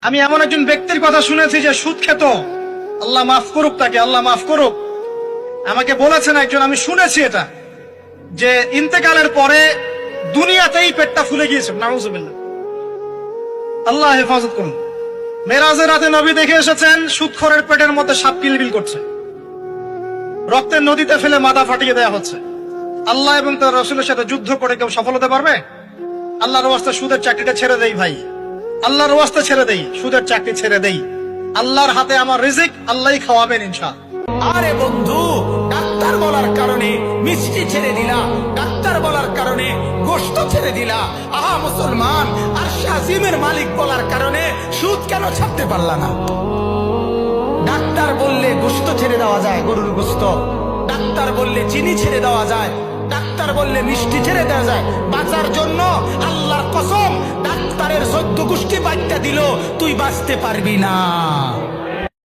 আমি এমন একজন ব্যক্তির কথা শুনেছি যে সুদ খেত, আল্লাহ মাফ করুক তাকে, আল্লাহ মাফ করুক। আমাকে বলেছেন একজন, আমি শুনেছি এটা, যে ইন্তেকালের পরে দুনিয়াতেই পেটটা ফুলে গিয়েছে। নাউজুবিল্লাহ, আল্লাহ হেফাজত করুন। মেরাজের রাতে নবী দেখে এসেছেন সুদখোরের পেটের মধ্যে সাপ কিলবিল করছে, রক্তের নদীতে ফেলে মাথা ফাটিয়ে দেওয়া হচ্ছে। আল্লাহ এবং তার রাসূলের সাথে যুদ্ধ করে কেউ সফল হতে পারবে? আল্লাহর ওয়াস্তে সুদের চাকরিটা ছেড়ে দেই ভাই, আল্লাহর ওয়াস্তে ছেড়ে দেই, সুদের চাকরি ছেড়ে দেই। আল্লাহর হাতে আমার রিজিক, আল্লাহই খাওয়াবেন ইনশাআল্লাহ। আরে বন্ধু, ডাক্তার বলার কারণে মিষ্টি ছেড়ে দিলা, ডাক্তার বলার কারণে গোশত ছেড়ে দিলা। আহা মুসলমান, আর শাজিমের মালিক বলার কারণে সুদ কেন ছাড়তে পারলা না? ডাক্তার বললে গোশত ছেড়ে দেওয়া যায়, গরুর গোশত। ডাক্তার বললে চিনি ছেড়ে দেওয়া যায়, ডাক্তার বললে মিষ্টি ছেড়ে দেওয়া যায়। বাঁচার জন্য আল্লাহর কসম, ডাক্তারের 14 গোষ্ঠী বাচ্চা দিল, তুই বাঁচতে পারবি না।